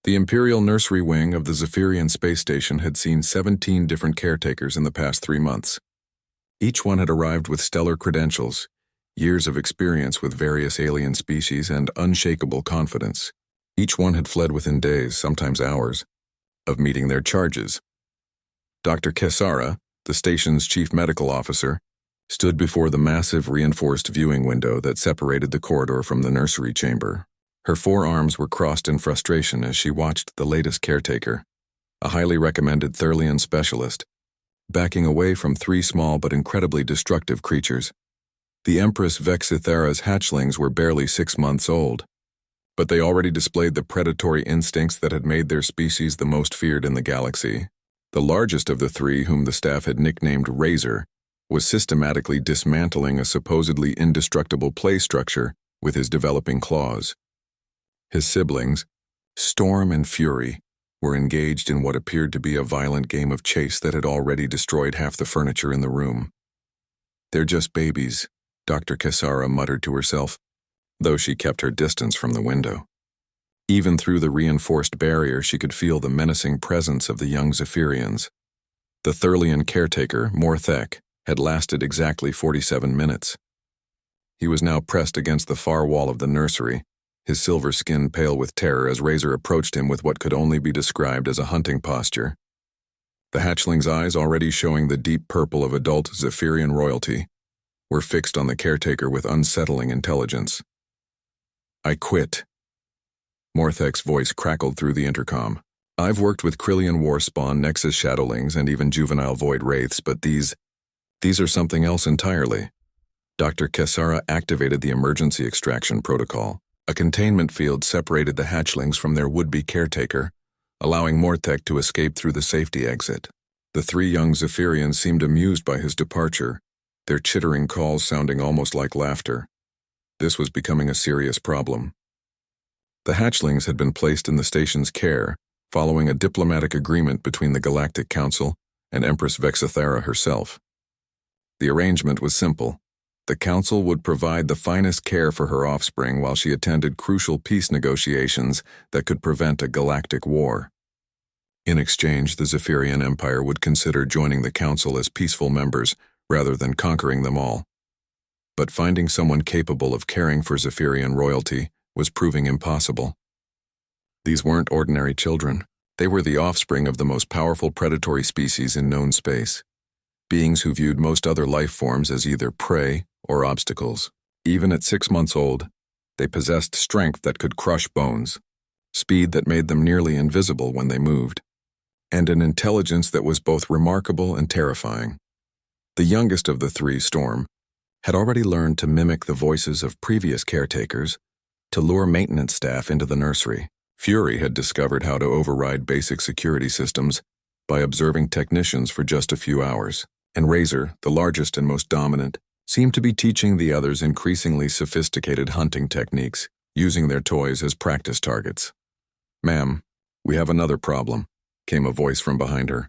The Imperial Nursery Wing of the Zephyrian space station had seen 17 different caretakers in the past 3 months. Each one had arrived with stellar credentials, years of experience with various alien species, and unshakable confidence. Each one had fled within days, sometimes hours, of meeting their charges. Dr. Kesara, the station's chief medical officer, stood before the massive reinforced viewing window that separated the corridor from the nursery chamber. Her forearms were crossed in frustration as she watched the latest caretaker, a highly recommended Thurlian specialist, backing away from 3 small but incredibly destructive creatures. The Empress Vexithera's hatchlings were barely 6 months old, but they already displayed the predatory instincts that had made their species the most feared in the galaxy. The largest of the 3, whom the staff had nicknamed Razor, was systematically dismantling a supposedly indestructible play structure with his developing claws. His siblings, Storm and Fury, were engaged in what appeared to be a violent game of chase that had already destroyed half the furniture in the room. "They're just babies," Dr. Kesara muttered to herself, though she kept her distance from the window. Even through the reinforced barrier, she could feel the menacing presence of the young Zephyrians. The Thurlian caretaker, Morthek, had lasted exactly 47 minutes. He was now pressed against the far wall of the nursery, his silver skin pale with terror as Razor approached him with what could only be described as a hunting posture. The hatchling's eyes, already showing the deep purple of adult Zephyrian royalty, were fixed on the caretaker with unsettling intelligence. "I quit." Morthek's voice crackled through the intercom. "I've worked with Krillian Warspawn, Nexus Shadowlings, and even juvenile Void Wraiths, but these are something else entirely." Dr. Kesara activated the emergency extraction protocol. A containment field separated the hatchlings from their would-be caretaker, allowing Morthek to escape through the safety exit. The 3 young Zephyrians seemed amused by his departure, their chittering calls sounding almost like laughter. This was becoming a serious problem. The hatchlings had been placed in the station's care following a diplomatic agreement between the Galactic Council and Empress Vexithera herself. The arrangement was simple. The Council would provide the finest care for her offspring while she attended crucial peace negotiations that could prevent a galactic war. In exchange, the Zephyrian Empire would consider joining the Council as peaceful members rather than conquering them all. But finding someone capable of caring for Zephyrian royalty was proving impossible. These weren't ordinary children. They were the offspring of the most powerful predatory species in known space, beings who viewed most other life forms as either prey or obstacles. Even at 6 months old, they possessed strength that could crush bones, speed that made them nearly invisible when they moved, and an intelligence that was both remarkable and terrifying. The youngest of the 3, Storm, had already learned to mimic the voices of previous caretakers to lure maintenance staff into the nursery. Fury had discovered how to override basic security systems by observing technicians for just a few hours, and Razor, the largest and most dominant, seemed to be teaching the others increasingly sophisticated hunting techniques, using their toys as practice targets. "Ma'am, we have another problem," came a voice from behind her.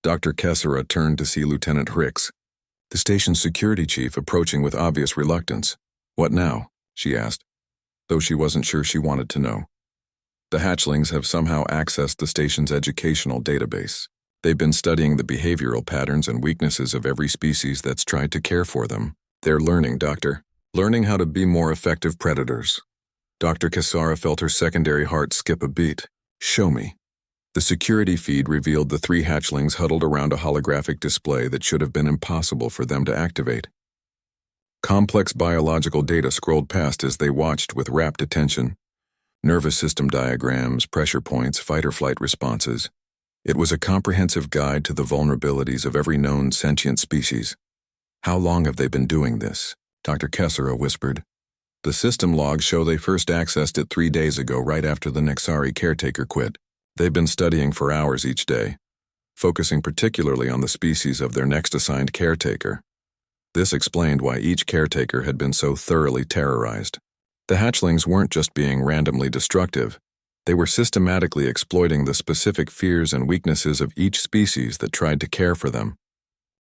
Dr. Kesara turned to see Lieutenant Hrix, the station's security chief, approaching with obvious reluctance. "What now?" she asked, though she wasn't sure she wanted to know. "The hatchlings have somehow accessed the station's educational database. They've been studying the behavioral patterns and weaknesses of every species that's tried to care for them. They're learning, Doctor. Learning how to be more effective predators." Dr. Kesara felt her secondary heart skip a beat. "Show me." The security feed revealed the 3 hatchlings huddled around a holographic display that should have been impossible for them to activate. Complex biological data scrolled past as they watched with rapt attention. Nervous system diagrams, pressure points, fight-or-flight responses. It was a comprehensive guide to the vulnerabilities of every known sentient species. "How long have they been doing this?" Dr. Kesara whispered. "The system logs show they first accessed it 3 days ago, right after the Nexari caretaker quit. They've been studying for hours each day, focusing particularly on the species of their next assigned caretaker. This explained why each caretaker had been so thoroughly terrorized. The hatchlings weren't just being randomly destructive. They were systematically exploiting the specific fears and weaknesses of each species that tried to care for them.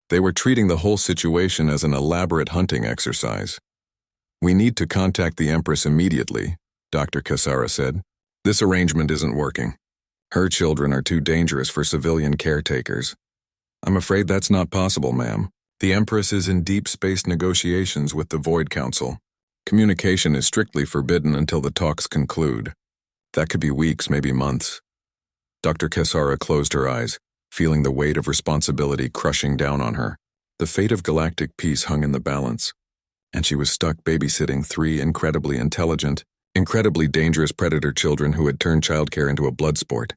They were treating the whole situation as an elaborate hunting exercise. "We need to contact the Empress immediately," Dr. Kesara said. This arrangement isn't working. Her children are too dangerous for civilian caretakers. I'm afraid that's not possible, ma'am. The Empress is in deep space negotiations with the Void Council. Communication is strictly forbidden until the talks conclude. That could be weeks, maybe months. Dr. Cassara closed her eyes, feeling the weight of responsibility crushing down on her. The fate of galactic peace hung in the balance, and she was stuck babysitting 3 incredibly intelligent, incredibly dangerous predator children who had turned childcare into a blood sport.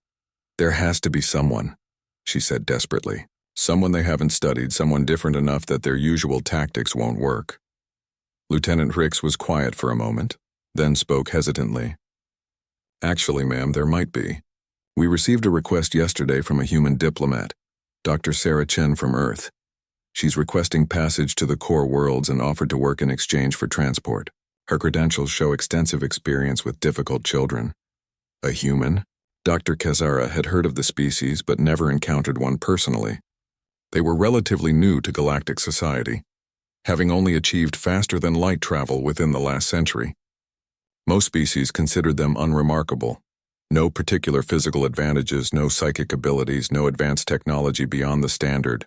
There has to be someone, she said desperately. Someone they haven't studied, someone different enough that their usual tactics won't work. Lieutenant Hicks was quiet for a moment, then spoke hesitantly. Actually, ma'am, there might be. We received a request yesterday from a human diplomat, Dr. Sarah Chen from Earth. She's requesting passage to the core worlds and offered to work in exchange for transport. Her credentials show extensive experience with difficult children. A human? Dr. Cassara had heard of the species but never encountered one personally. They were relatively new to galactic society, having only achieved faster-than-light travel within the last century. Most species considered them unremarkable. No particular physical advantages, no psychic abilities, no advanced technology beyond the standard.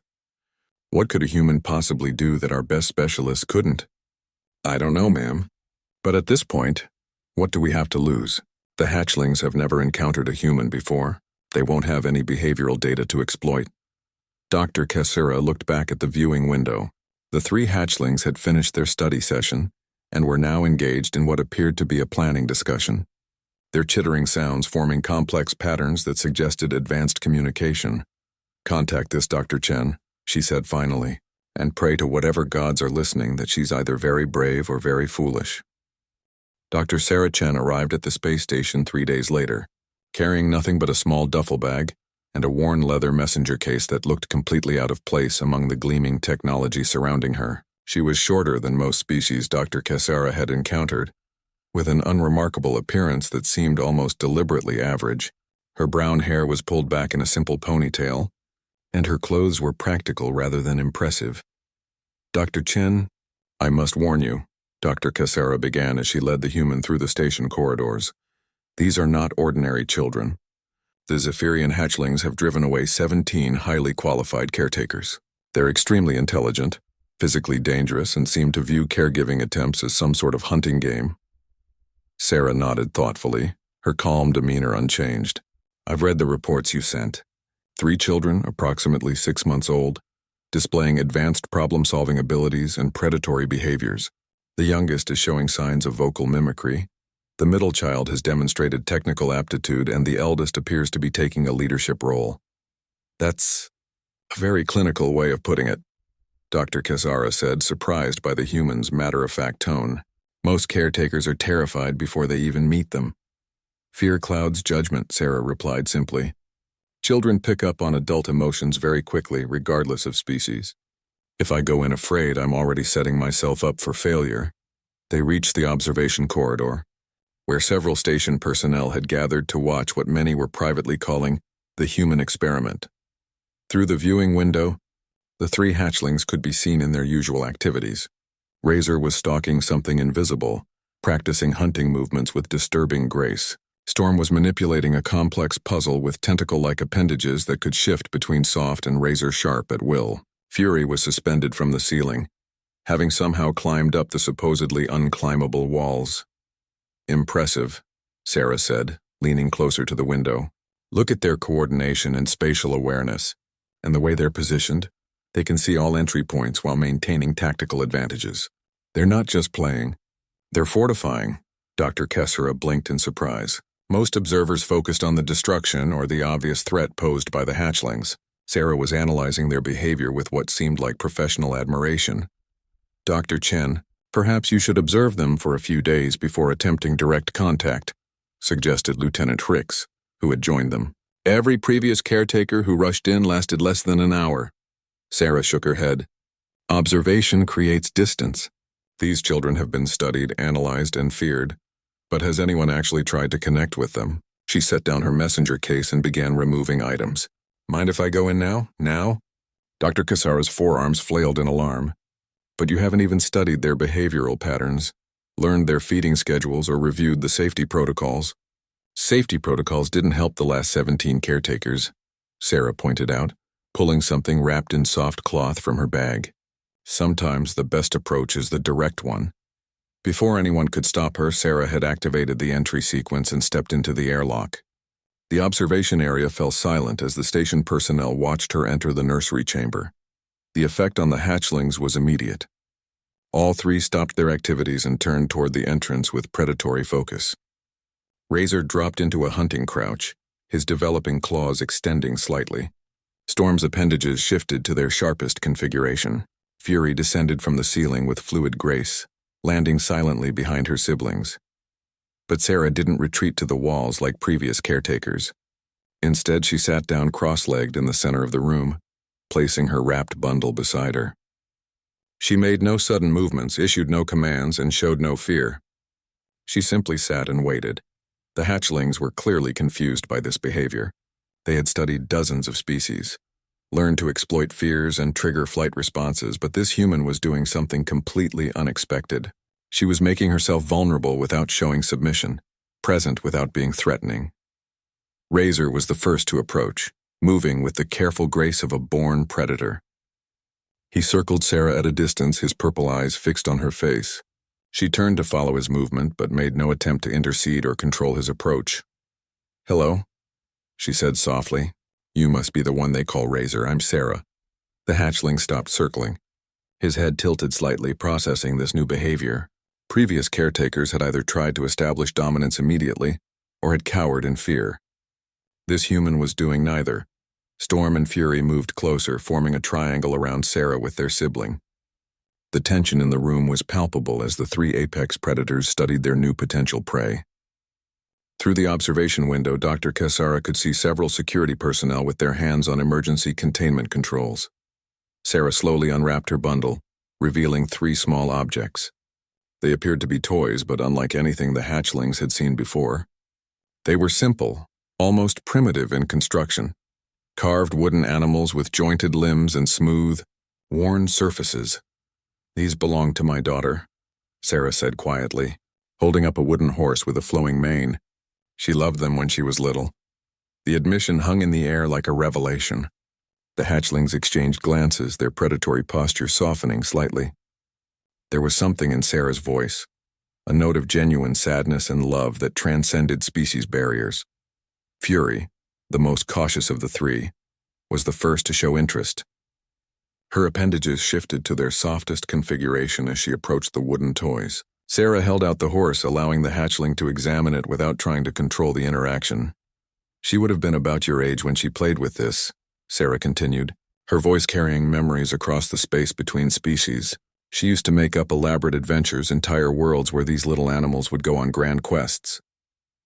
What could a human possibly do that our best specialists couldn't? I don't know, ma'am. But at this point, what do we have to lose? The Hatchlings have never encountered a human before. They won't have any behavioral data to exploit. Dr. Cassara looked back at the viewing window. The 3 Hatchlings had finished their study session and were now engaged in what appeared to be a planning discussion, their chittering sounds forming complex patterns that suggested advanced communication. Contact this Dr. Chen, she said finally, and pray to whatever gods are listening that she's either very brave or very foolish. Dr. Sarah Chen arrived at the space station 3 days later, carrying nothing but a small duffel bag and a worn leather messenger case that looked completely out of place among the gleaming technology surrounding her. She was shorter than most species Dr. Cassara had encountered, with an unremarkable appearance that seemed almost deliberately average. Her brown hair was pulled back in a simple ponytail, and her clothes were practical rather than impressive. Dr. Chen, I must warn you, Dr. Cassara began as she led the human through the station corridors. These are not ordinary children. The Zephyrian Hatchlings have driven away 17 highly qualified caretakers. They're extremely intelligent, physically dangerous, and seem to view caregiving attempts as some sort of hunting game. Sarah nodded thoughtfully, her calm demeanor unchanged. I've read the reports you sent. 3 children, approximately 6 months old, displaying advanced problem-solving abilities and predatory behaviors. The youngest is showing signs of vocal mimicry. The middle child has demonstrated technical aptitude, and the eldest appears to be taking a leadership role. That's a very clinical way of putting it, Dr. Cassara said, surprised by the human's matter-of-fact tone. Most caretakers are terrified before they even meet them. Fear clouds judgment, Sarah replied simply. Children pick up on adult emotions very quickly, regardless of species. If I go in afraid, I'm already setting myself up for failure. They reached the observation corridor, where several station personnel had gathered to watch what many were privately calling the human experiment. Through the viewing window, the 3 Hatchlings could be seen in their usual activities. Razor was stalking something invisible, practicing hunting movements with disturbing grace. Storm was manipulating a complex puzzle with tentacle-like appendages that could shift between soft and razor-sharp at will. Fury was suspended from the ceiling, having somehow climbed up the supposedly unclimbable walls. Impressive, Sarah said, leaning closer to the window. Look at their coordination and spatial awareness, and the way they're positioned. They can see all entry points while maintaining tactical advantages. They're not just playing, they're fortifying. Dr. Cassara blinked in surprise. Most observers focused on the destruction or the obvious threat posed by the Hatchlings. Sarah was analyzing their behavior with what seemed like professional admiration. Dr. Chen, perhaps you should observe them for a few days before attempting direct contact, suggested Lieutenant Hicks, who had joined them. Every previous caretaker who rushed in lasted less than an hour. Sarah shook her head. Observation creates distance. These children have been studied, analyzed, and feared. But has anyone actually tried to connect with them? She set down her messenger case and began removing items. Mind if I go in now? Now? Dr. Cassara's forearms flailed in alarm. But you haven't even studied their behavioral patterns, learned their feeding schedules, or reviewed the safety protocols. Safety protocols didn't help the last 17 caretakers, Sarah pointed out, pulling something wrapped in soft cloth from her bag. Sometimes the best approach is the direct one. Before anyone could stop her, Sarah had activated the entry sequence and stepped into the airlock. The observation area fell silent as the station personnel watched her enter the nursery chamber. The effect on the hatchlings was immediate. All three stopped their activities and turned toward the entrance with predatory focus. Razor dropped into a hunting crouch, his developing claws extending slightly. Storm's appendages shifted to their sharpest configuration. Fury descended from the ceiling with fluid grace, landing silently behind her siblings. But Sarah didn't retreat to the walls like previous caretakers. Instead, she sat down cross-legged in the center of the room, placing her wrapped bundle beside her. She made no sudden movements, issued no commands, and showed no fear. She simply sat and waited. The hatchlings were clearly confused by this behavior. They had studied dozens of species, learned to exploit fears and trigger flight responses, but this human was doing something completely unexpected. She was making herself vulnerable without showing submission, present without being threatening. Razor was the first to approach, moving with the careful grace of a born predator. He circled Sarah at a distance, his purple eyes fixed on her face. She turned to follow his movement, but made no attempt to intercede or control his approach. "Hello," she said softly. "You must be the one they call Razor. I'm Sarah." The hatchling stopped circling. His head tilted slightly, processing this new behavior. Previous caretakers had either tried to establish dominance immediately or had cowered in fear. This human was doing neither. Storm and Fury moved closer, forming a triangle around Sarah with their sibling. The tension in the room was palpable as the three apex predators studied their new potential prey. Through the observation window, Dr. Cassara could see several security personnel with their hands on emergency containment controls. Sarah slowly unwrapped her bundle, revealing three small objects. They appeared to be toys, but unlike anything the hatchlings had seen before. They were simple, almost primitive in construction. Carved wooden animals with jointed limbs and smooth, worn surfaces. "These belong to my daughter," Sarah said quietly, holding up a wooden horse with a flowing mane. She loved them when she was little. The admission hung in the air like a revelation. The hatchlings exchanged glances, their predatory posture softening slightly. There was something in Sarah's voice, a note of genuine sadness and love that transcended species barriers. Fury, the most cautious of the three, was the first to show interest. Her appendages shifted to their softest configuration as she approached the wooden toys. Sarah held out the horse, allowing the hatchling to examine it without trying to control the interaction. "She would have been about your age when she played with this," Sarah continued, her voice carrying memories across the space between species. "She used to make up elaborate adventures, entire worlds where these little animals would go on grand quests."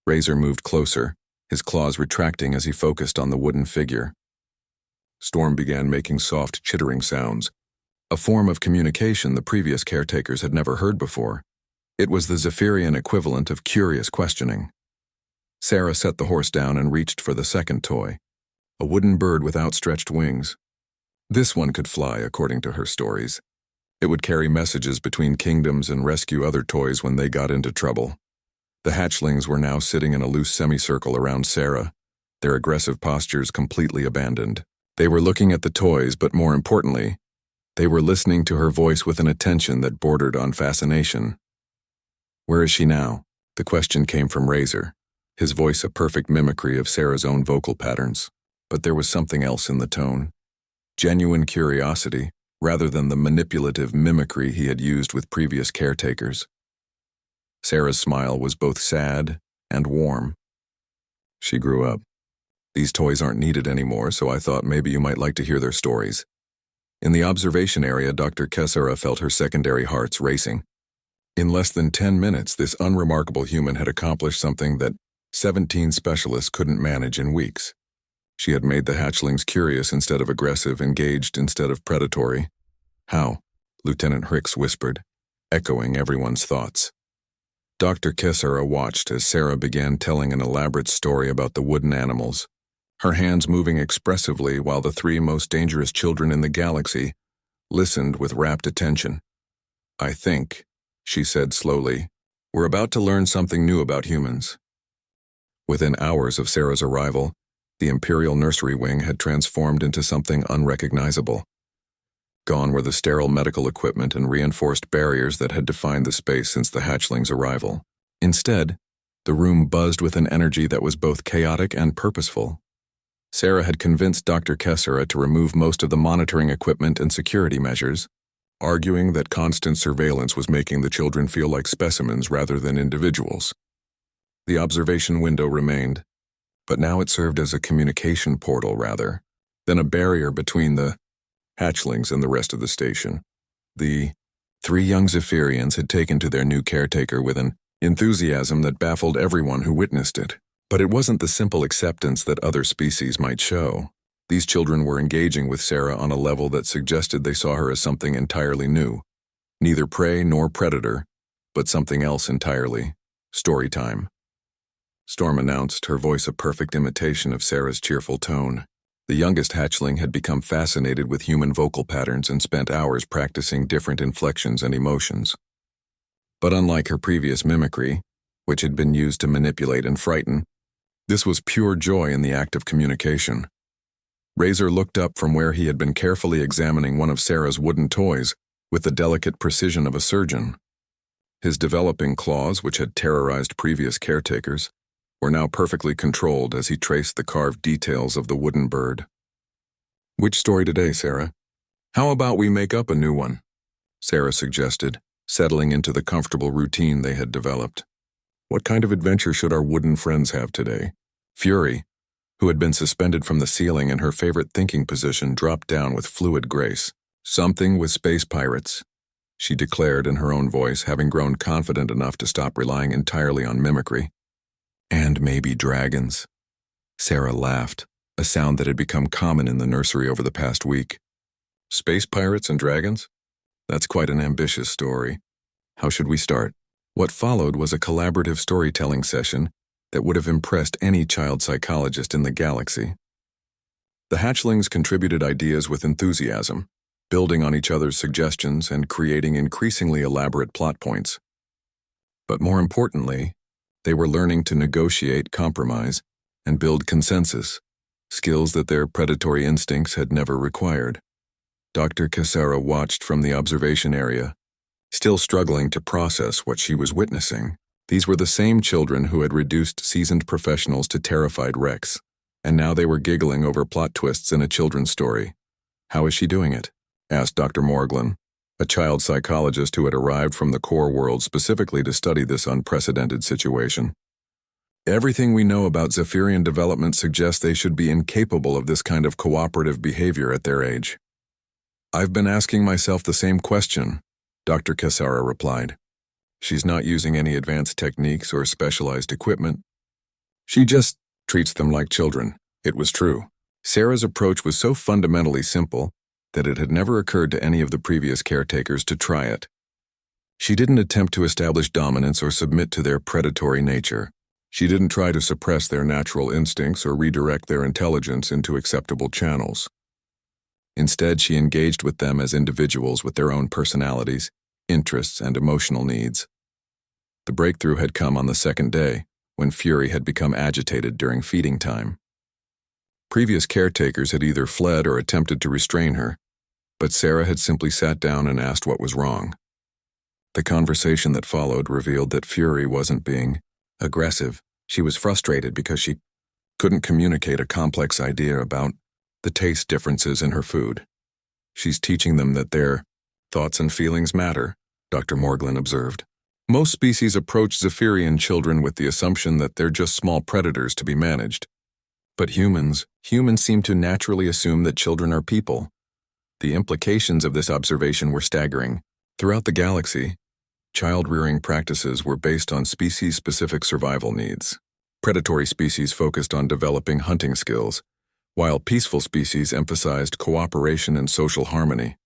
Razor moved closer, his claws retracting as he focused on the wooden figure. Storm began making soft, chittering sounds, a form of communication the previous caretakers had never heard before. It was the Zephyrian equivalent of curious questioning. Sarah set the horse down and reached for the second toy, a wooden bird with outstretched wings. This one could fly, according to her stories. It would carry messages between kingdoms and rescue other toys when they got into trouble. The hatchlings were now sitting in a loose semicircle around Sarah, their aggressive postures completely abandoned. They were looking at the toys, but more importantly, they were listening to her voice with an attention that bordered on fascination. "Where is she now?" The question came from Razor, his voice a perfect mimicry of Sarah's own vocal patterns. But there was something else in the tone. Genuine curiosity, rather than the manipulative mimicry he had used with previous caretakers. Sarah's smile was both sad and warm. "She grew up. These toys aren't needed anymore, so I thought maybe you might like to hear their stories." In the observation area, Dr. Cassara felt her secondary hearts racing. In less than 10 minutes, this unremarkable human had accomplished something that 17 specialists couldn't manage in weeks. She had made the hatchlings curious instead of aggressive, engaged instead of predatory. "How?" Lieutenant Hicks whispered, echoing everyone's thoughts. Dr. Cassara watched as Sarah began telling an elaborate story about the wooden animals, her hands moving expressively while the three most dangerous children in the galaxy listened with rapt attention. "I think," she said slowly, "we're about to learn something new about humans." Within hours of Sarah's arrival, the Imperial Nursery Wing had transformed into something unrecognizable. Gone were the sterile medical equipment and reinforced barriers that had defined the space since the hatchlings' arrival. Instead, the room buzzed with an energy that was both chaotic and purposeful. Sarah had convinced Dr. Kessera to remove most of the monitoring equipment and security measures, arguing that constant surveillance was making the children feel like specimens rather than individuals. The observation window remained, but now it served as a communication portal rather than a barrier between the hatchlings and the rest of the station. The 3 young Zephyrians had taken to their new caretaker with an enthusiasm that baffled everyone who witnessed it. But it wasn't the simple acceptance that other species might show. These children were engaging with Sarah on a level that suggested they saw her as something entirely new. Neither prey nor predator, but something else entirely. Story time. Storm announced, her voice a perfect imitation of Sarah's cheerful tone. The youngest hatchling had become fascinated with human vocal patterns and spent hours practicing different inflections and emotions. But unlike her previous mimicry, which had been used to manipulate and frighten, this was pure joy in the act of communication. Razor looked up from where he had been carefully examining one of Sarah's wooden toys with the delicate precision of a surgeon. His developing claws, which had terrorized previous caretakers, were now perfectly controlled as he traced the carved details of the wooden bird. "Which story today, Sarah? How about we make up a new one?" Sarah suggested, settling into the comfortable routine they had developed. "What kind of adventure should our wooden friends have today?" Fury, who had been suspended from the ceiling in her favorite thinking position, dropped down with fluid grace. "Something with space pirates," she declared in her own voice, having grown confident enough to stop relying entirely on mimicry. "And maybe dragons." Sarah laughed, a sound that had become common in the nursery over the past week. "Space pirates and dragons? That's quite an ambitious story. How should we start?" What followed was a collaborative storytelling session that would have impressed any child psychologist in the galaxy. The hatchlings contributed ideas with enthusiasm, building on each other's suggestions and creating increasingly elaborate plot points. But more importantly, they were learning to negotiate, compromise, and build consensus, skills that their predatory instincts had never required. Dr. Kessera watched from the observation area, still struggling to process what she was witnessing. These were the same children who had reduced seasoned professionals to terrified wrecks, and now they were giggling over plot twists in a children's story. "How is she doing it?" asked Dr. Morglin, a child psychologist who had arrived from the core world specifically to study this unprecedented situation. "Everything we know about Zephyrian development suggests they should be incapable of this kind of cooperative behavior at their age." "I've been asking myself the same question," Dr. Kessera replied. "She's not using any advanced techniques or specialized equipment. She just treats them like children." It was true. Sarah's approach was so fundamentally simple that it had never occurred to any of the previous caretakers to try it. She didn't attempt to establish dominance or submit to their predatory nature. She didn't try to suppress their natural instincts or redirect their intelligence into acceptable channels. Instead, she engaged with them as individuals with their own personalities, interests, and emotional needs. The breakthrough had come on the second day, when Fury had become agitated during feeding time. Previous caretakers had either fled or attempted to restrain her, but Sarah had simply sat down and asked what was wrong. The conversation that followed revealed that Fury wasn't being aggressive. She was frustrated because she couldn't communicate a complex idea about the taste differences in her food. "She's teaching them that their thoughts and feelings matter," Dr. Morglin observed. "Most species approach Zephyrian children with the assumption that they're just small predators to be managed. But humans seem to naturally assume that children are people." The implications of this observation were staggering. Throughout the galaxy, child-rearing practices were based on species-specific survival needs. Predatory species focused on developing hunting skills, while peaceful species emphasized cooperation and social harmony.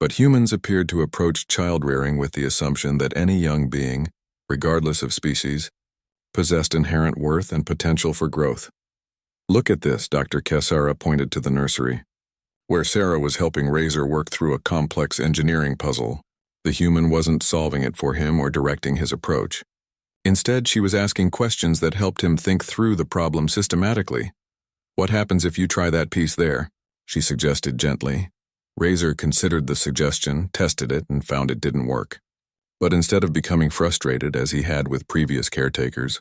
But humans appeared to approach child-rearing with the assumption that any young being, regardless of species, possessed inherent worth and potential for growth. "Look at this," Dr. Kessera pointed to the nursery. Where Sarah was helping Razor work through a complex engineering puzzle, the human wasn't solving it for him or directing his approach. Instead, she was asking questions that helped him think through the problem systematically. "What happens if you try that piece there?" she suggested gently. Razor considered the suggestion, tested it, and found it didn't work. But instead of becoming frustrated as he had with previous caretakers,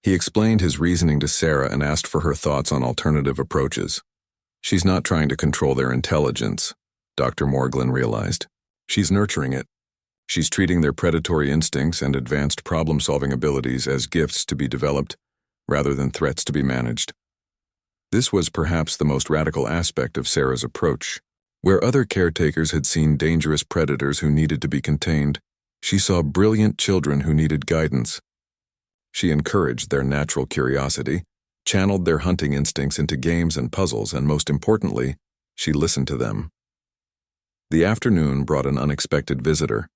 he explained his reasoning to Sarah and asked for her thoughts on alternative approaches. She's not trying to control their intelligence, Dr. Morglin realized. She's nurturing it. She's treating their predatory instincts and advanced problem-solving abilities as gifts to be developed, rather than threats to be managed. This was perhaps the most radical aspect of Sarah's approach. Where other caretakers had seen dangerous predators who needed to be contained, she saw brilliant children who needed guidance. She encouraged their natural curiosity, channeled their hunting instincts into games and puzzles, and most importantly, she listened to them. The afternoon brought an unexpected visitor.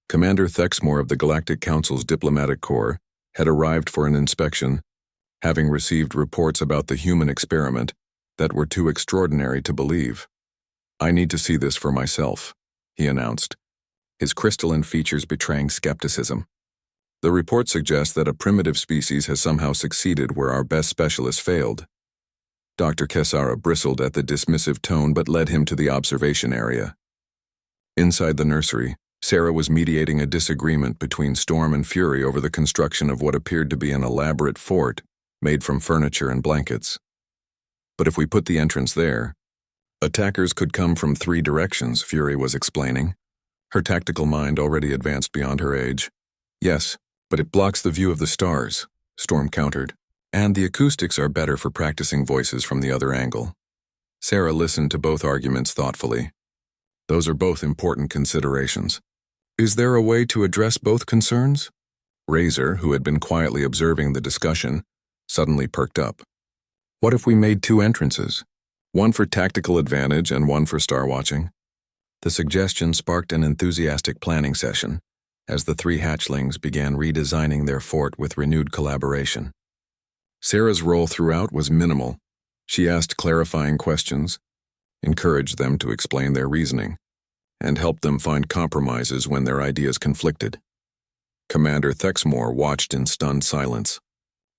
Commander Thexmore of the Galactic Council's Diplomatic Corps had arrived for an inspection, having received reports about the human experiment that were too extraordinary to believe. "I need to see this for myself," he announced, his crystalline features betraying skepticism. "The report suggests that a primitive species has somehow succeeded where our best specialists failed." Dr. Kesara bristled at the dismissive tone but led him to the observation area. Inside the nursery, Sarah was mediating a disagreement between Storm and Fury over the construction of what appeared to be an elaborate fort made from furniture and blankets. "But if we put the entrance there, attackers could come from 3 directions," Fury was explaining, her tactical mind already advanced beyond her age. "Yes, but it blocks the view of the stars," Storm countered, "and the acoustics are better for practicing voices from the other angle." Sarah listened to both arguments thoughtfully. "Those are both important considerations. Is there a way to address both concerns?" Razor, who had been quietly observing the discussion, suddenly perked up. "What if we made 2 entrances? One for tactical advantage and one for star watching?" The suggestion sparked an enthusiastic planning session as the 3 hatchlings began redesigning their fort with renewed collaboration. Sarah's role throughout was minimal. She asked clarifying questions, encouraged them to explain their reasoning, and helped them find compromises when their ideas conflicted. Commander Thexmore watched in stunned silence.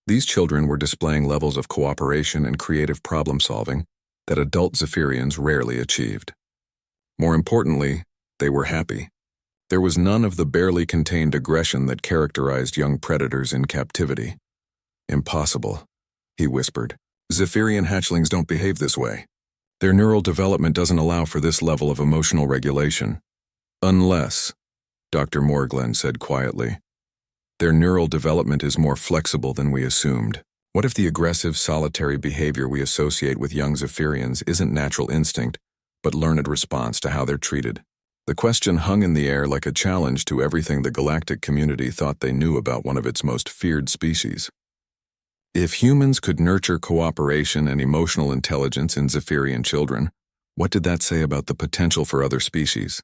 These children were displaying levels of cooperation and creative problem-solving that adult Zephyrians rarely achieved. More importantly, they were happy. There was none of the barely contained aggression that characterized young predators in captivity. "Impossible," he whispered. "Zephyrian hatchlings don't behave this way. Their neural development doesn't allow for this level of emotional regulation. Unless," Dr. Morglin said quietly, "their neural development is more flexible than we assumed. What if the aggressive, solitary behavior we associate with young Zephyrians isn't natural instinct, but learned response to how they're treated?" The question hung in the air like a challenge to everything the galactic community thought they knew about one of its most feared species. If humans could nurture cooperation and emotional intelligence in Zephyrian children, what did that say about the potential for other species?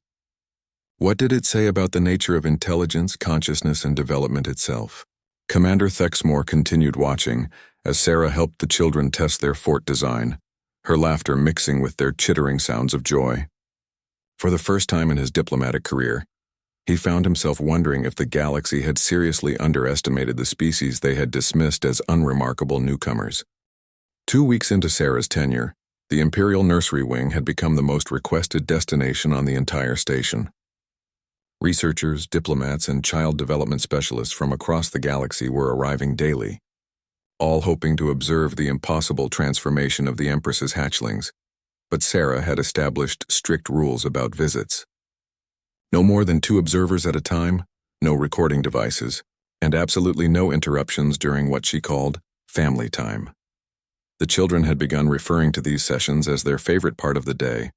What did it say about the nature of intelligence, consciousness, and development itself? Commander Thexmore continued watching as Sarah helped the children test their fort design, her laughter mixing with their chittering sounds of joy. For the first time in his diplomatic career, he found himself wondering if the galaxy had seriously underestimated the species they had dismissed as unremarkable newcomers. 2 weeks into Sarah's tenure, the Imperial Nursery Wing had become the most requested destination on the entire station. Researchers, diplomats, and child development specialists from across the galaxy were arriving daily, all hoping to observe the impossible transformation of the Empress's hatchlings, but Sarah had established strict rules about visits. No more than 2 observers at a time, no recording devices, and absolutely no interruptions during what she called family time. The children had begun referring to these sessions as their favorite part of the day,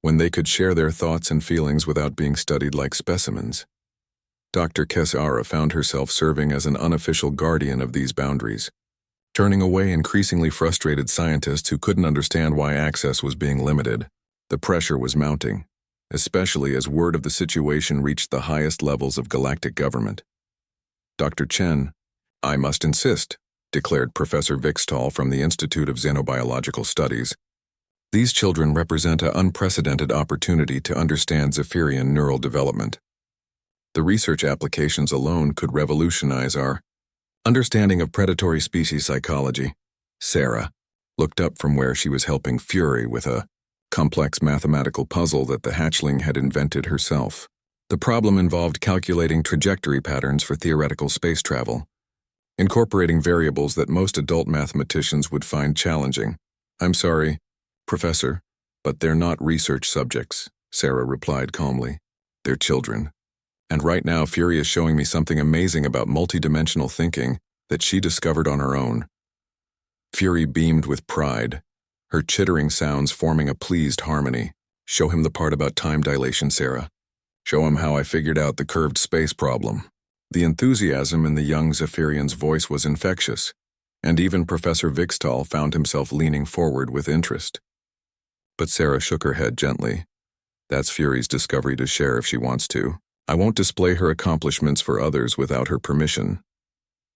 when they could share their thoughts and feelings without being studied like specimens. Dr. Kesara found herself serving as an unofficial guardian of these boundaries, turning away increasingly frustrated scientists who couldn't understand why access was being limited. The pressure was mounting, especially as word of the situation reached the highest levels of galactic government. "Dr. Chen, I must insist," declared Professor Vixtall from the Institute of Xenobiological Studies. "These children represent an unprecedented opportunity to understand Zephyrian neural development." The research applications alone could revolutionize our understanding of predatory species psychology. Sarah looked up from where she was helping Fury with a complex mathematical puzzle that the hatchling had invented herself. The problem involved calculating trajectory patterns for theoretical space travel, incorporating variables that most adult mathematicians would find challenging. "I'm sorry, Professor, but they're not research subjects," Sarah replied calmly. "They're children. And right now Fury is showing me something amazing about multidimensional thinking that she discovered on her own." Fury beamed with pride, her chittering sounds forming a pleased harmony. "Show him the part about time dilation, Sarah. Show him how I figured out the curved space problem." The enthusiasm in the young Zephyrian's voice was infectious, and even Professor Vixtal found himself leaning forward with interest. But Sarah shook her head gently. "That's Fury's discovery to share if she wants to. I won't display her accomplishments for others without her permission."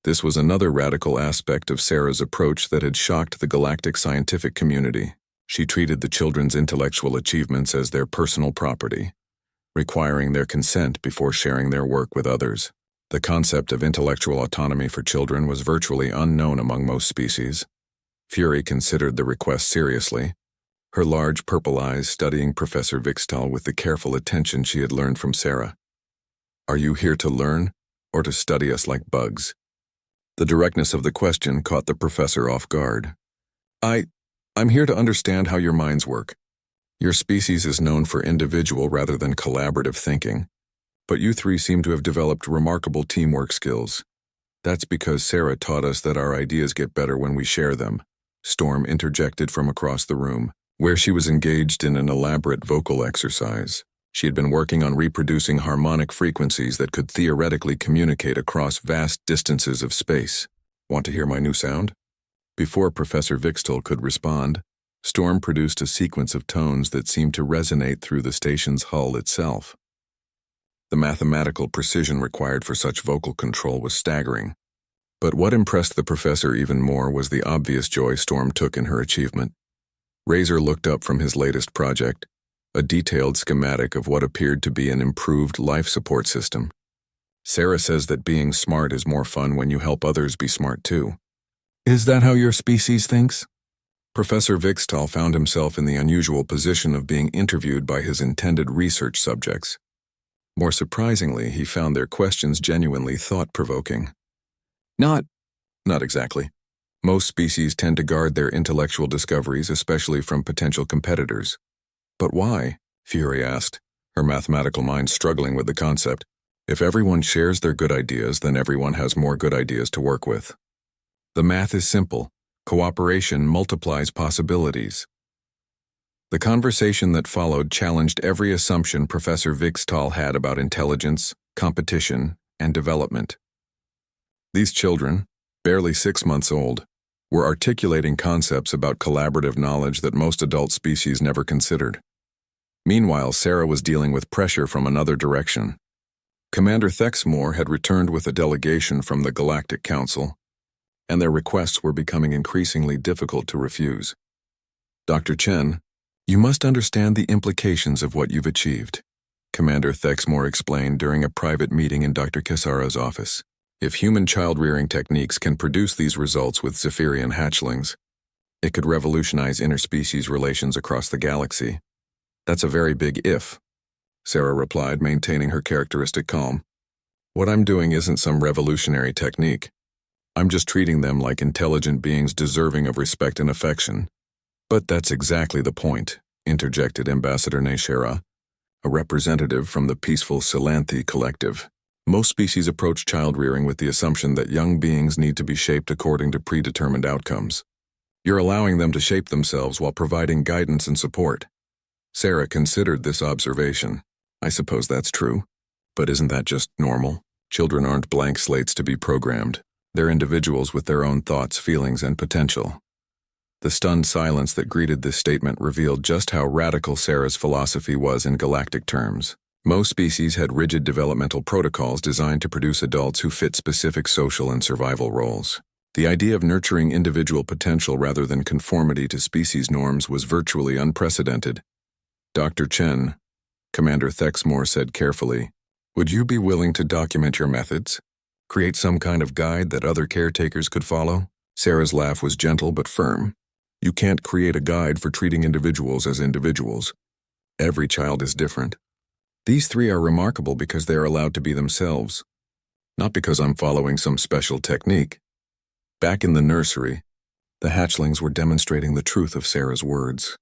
This was another radical aspect of Sarah's approach that had shocked the galactic scientific community. She treated the children's intellectual achievements as their personal property, requiring their consent before sharing their work with others. The concept of intellectual autonomy for children was virtually unknown among most species. Fury considered the request seriously, her large purple eyes studying Professor Vixtal with the careful attention she had learned from Sarah. "Are you here to learn, or to study us like bugs?" The directness of the question caught the professor off guard. I'm here to understand how your minds work. Your species is known for individual rather than collaborative thinking, but you three seem to have developed remarkable teamwork skills. That's because Sarah taught us that our ideas get better when we share them," Storm interjected from across the room, where she was engaged in an elaborate vocal exercise. She had been working on reproducing harmonic frequencies that could theoretically communicate across vast distances of space. "Want to hear my new sound?" Before Professor Vixtal could respond, Storm produced a sequence of tones that seemed to resonate through the station's hull itself. The mathematical precision required for such vocal control was staggering. But what impressed the professor even more was the obvious joy Storm took in her achievement. Razor looked up from his latest project, a detailed schematic of what appeared to be an improved life support system. "Sarah says that being smart is more fun when you help others be smart too." "Is that how your species thinks?" Professor Vixtal found himself in the unusual position of being interviewed by his intended research subjects. More surprisingly, he found their questions genuinely thought-provoking. Not exactly. Most species tend to guard their intellectual discoveries, especially from potential competitors. "But why?" Fury asked, her mathematical mind struggling with the concept. "If everyone shares their good ideas, then everyone has more good ideas to work with. The math is simple. Cooperation multiplies possibilities." The conversation that followed challenged every assumption Professor Vixtal had about intelligence, competition, and development. These children, barely 6 months old, were articulating concepts about collaborative knowledge that most adult species never considered. Meanwhile, Sarah was dealing with pressure from another direction. Commander Thexmore had returned with a delegation from the Galactic Council, and their requests were becoming increasingly difficult to refuse. "Dr. Chen, you must understand the implications of what you've achieved," Commander Thexmore explained during a private meeting in Dr. Kisara's office. "If human child-rearing techniques can produce these results with Zephyrian hatchlings, it could revolutionize interspecies relations across the galaxy." "That's a very big if," Sarah replied, maintaining her characteristic calm. "What I'm doing isn't some revolutionary technique. I'm just treating them like intelligent beings deserving of respect and affection." "But that's exactly the point," interjected Ambassador Neshera, a representative from the peaceful Silanthi collective. "Most species approach child-rearing with the assumption that young beings need to be shaped according to predetermined outcomes. You're allowing them to shape themselves while providing guidance and support." Sarah considered this observation. "I suppose that's true. But isn't that just normal? Children aren't blank slates to be programmed. They're individuals with their own thoughts, feelings, and potential." The stunned silence that greeted this statement revealed just how radical Sarah's philosophy was in galactic terms. Most species had rigid developmental protocols designed to produce adults who fit specific social and survival roles. The idea of nurturing individual potential rather than conformity to species norms was virtually unprecedented. "Dr. Chen," Commander Thexmore said carefully, Would you be willing to document your methods? Create some kind of guide that other caretakers could follow? Sarah's laugh was gentle but firm. You can't create a guide for treating individuals as individuals. Every child is different. These three are remarkable because they are allowed to be themselves, not because I'm following some special technique. Back in the nursery, the hatchlings were demonstrating the truth of Sarah's words.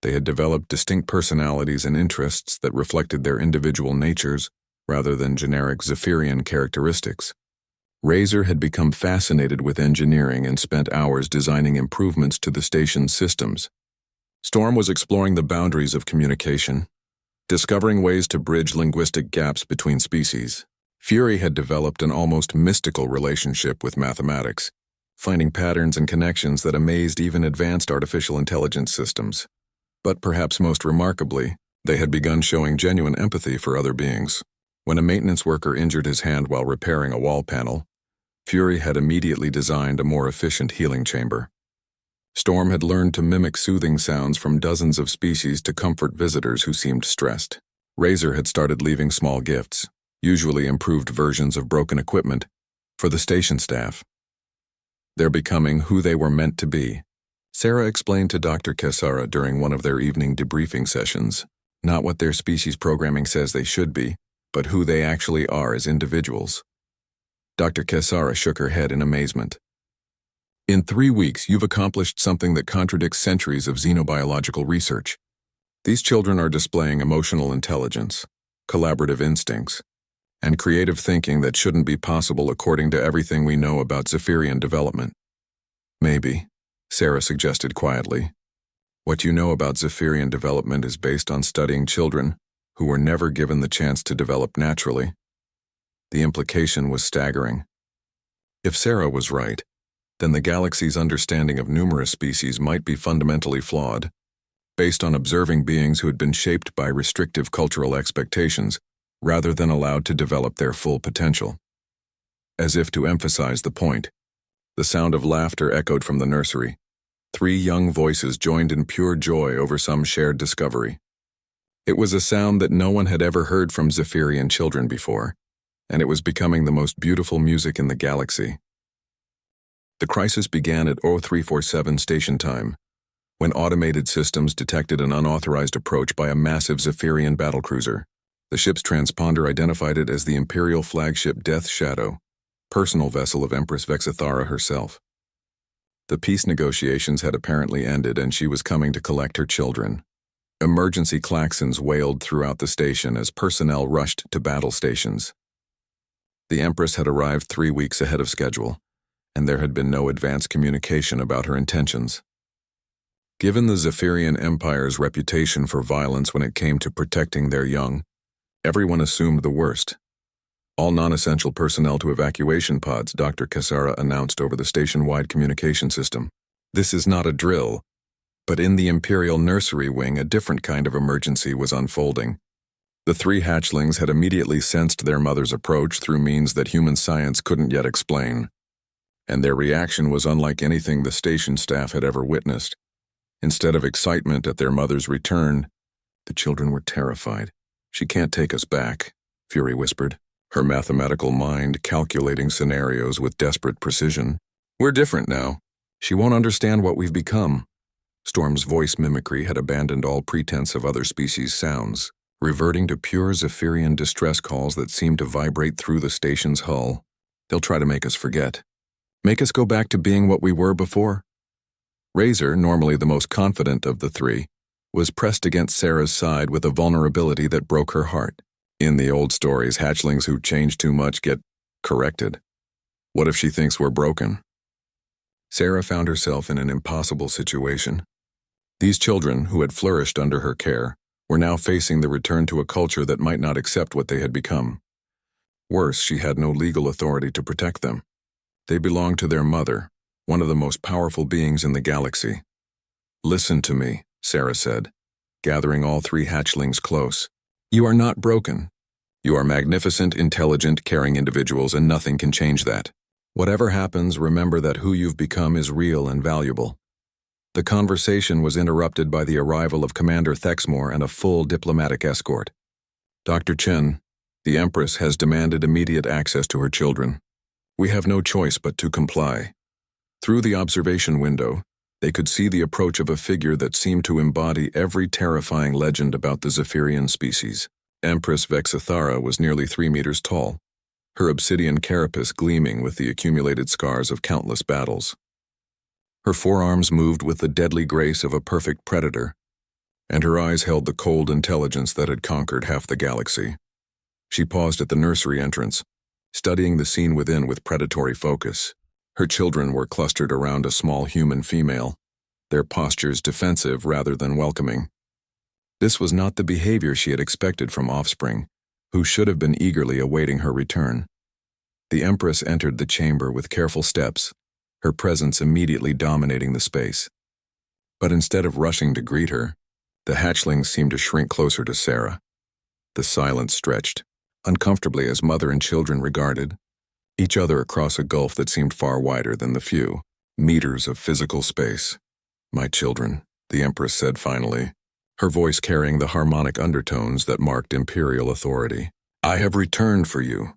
They had developed distinct personalities and interests that reflected their individual natures rather than generic Zephyrian characteristics. Razor had become fascinated with engineering and spent hours designing improvements to the station's systems. Storm was exploring the boundaries of communication, discovering ways to bridge linguistic gaps between species. Fury had developed an almost mystical relationship with mathematics, finding patterns and connections that amazed even advanced artificial intelligence systems. But perhaps most remarkably, they had begun showing genuine empathy for other beings. When a maintenance worker injured his hand while repairing a wall panel, Fury had immediately designed a more efficient healing chamber. Storm had learned to mimic soothing sounds from dozens of species to comfort visitors who seemed stressed. Razor had started leaving small gifts, usually improved versions of broken equipment, for the station staff. They're becoming who they were meant to be. Sarah explained to Dr. Kesara during one of their evening debriefing sessions, not what their species programming says they should be, but who they actually are as individuals. Dr. Kesara shook her head in amazement. In 3 weeks, you've accomplished something that contradicts centuries of xenobiological research. These children are displaying emotional intelligence, collaborative instincts, and creative thinking that shouldn't be possible according to everything we know about Zephyrian development. Maybe, Sarah suggested quietly, what you know about Zephyrian development is based on studying children who were never given the chance to develop naturally. The implication was staggering. If Sarah was right, then the galaxy's understanding of numerous species might be fundamentally flawed, based on observing beings who had been shaped by restrictive cultural expectations rather than allowed to develop their full potential. As if to emphasize the point, the sound of laughter echoed from the nursery. 3 young voices joined in pure joy over some shared discovery. It was a sound that no one had ever heard from Zephyrian children before, and it was becoming the most beautiful music in the galaxy. The crisis began at 0347 station time, when automated systems detected an unauthorized approach by a massive Zephyrian battlecruiser. The ship's transponder identified it as the Imperial flagship Death Shadow, personal vessel of Empress Vexithara herself. The peace negotiations had apparently ended and she was coming to collect her children. Emergency klaxons wailed throughout the station as personnel rushed to battle stations. The Empress had arrived 3 weeks ahead of schedule, and there had been no advance communication about her intentions. Given the Zephyrian Empire's reputation for violence when it came to protecting their young, everyone assumed the worst. All non-essential personnel to evacuation pods, Dr. Kesara announced over the station-wide communication system. This is not a drill, but in the Imperial Nursery Wing a different kind of emergency was unfolding. The 3 hatchlings had immediately sensed their mother's approach through means that human science couldn't yet explain, and their reaction was unlike anything the station staff had ever witnessed. Instead of excitement at their mother's return, the children were terrified. "She can't take us back," Fury whispered, her mathematical mind calculating scenarios with desperate precision. "We're different now. She won't understand what we've become." Storm's voice mimicry had abandoned all pretense of other species' sounds, reverting to pure Zephyrian distress calls that seemed to vibrate through the station's hull. "They'll try to make us forget. Make us go back to being what we were before." Razor, normally the most confident of the 3, was pressed against Sarah's side with a vulnerability that broke her heart. In the old stories, hatchlings who change too much get corrected. What if she thinks we're broken? Sarah found herself in an impossible situation. These children, who had flourished under her care, were now facing the return to a culture that might not accept what they had become. Worse, she had no legal authority to protect them. They belonged to their mother, one of the most powerful beings in the galaxy. "Listen to me," Sarah said, gathering all 3 hatchlings close. "You are not broken. You are magnificent, intelligent, caring individuals, and nothing can change that. Whatever happens, remember that who you've become is real and valuable." The conversation was interrupted by the arrival of Commander Thexmore and a full diplomatic escort. "Dr. Chen, The Empress has demanded immediate access to her children. We have no choice but to comply. Through the observation window, they could see the approach of a figure that seemed to embody every terrifying legend about the Zephyrian species. Empress Vexithara was nearly 3 meters tall, her obsidian carapace gleaming with the accumulated scars of countless battles. Her forearms moved with the deadly grace of a perfect predator, and her eyes held the cold intelligence that had conquered half the galaxy. She paused at the nursery entrance, studying the scene within with predatory focus. Her children were clustered around a small human female, their postures defensive rather than welcoming. This was not the behavior she had expected from offspring, who should have been eagerly awaiting her return. The Empress entered the chamber with careful steps, her presence immediately dominating the space. But instead of rushing to greet her, the hatchlings seemed to shrink closer to Sarah. The silence stretched, uncomfortably as mother and children regarded each other across a gulf that seemed far wider than the few meters of physical space. "My children," the Empress said finally, her voice carrying the harmonic undertones that marked imperial authority. "I have returned for you."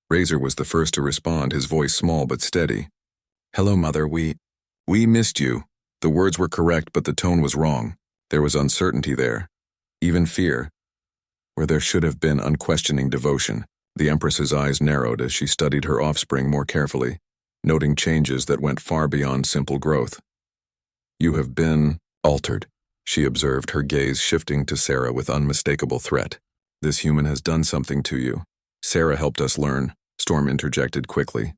Razor was the first to respond, his voice small but steady. "Hello, Mother, we missed you." The words were correct, but the tone was wrong. There was uncertainty there, even fear, where there should have been unquestioning devotion. The Empress's eyes narrowed as she studied her offspring more carefully, noting changes that went far beyond simple growth. "You have been altered," she observed, her gaze shifting to Sarah with unmistakable threat. "This human has done something to you." "Sarah helped us learn," Storm interjected quickly.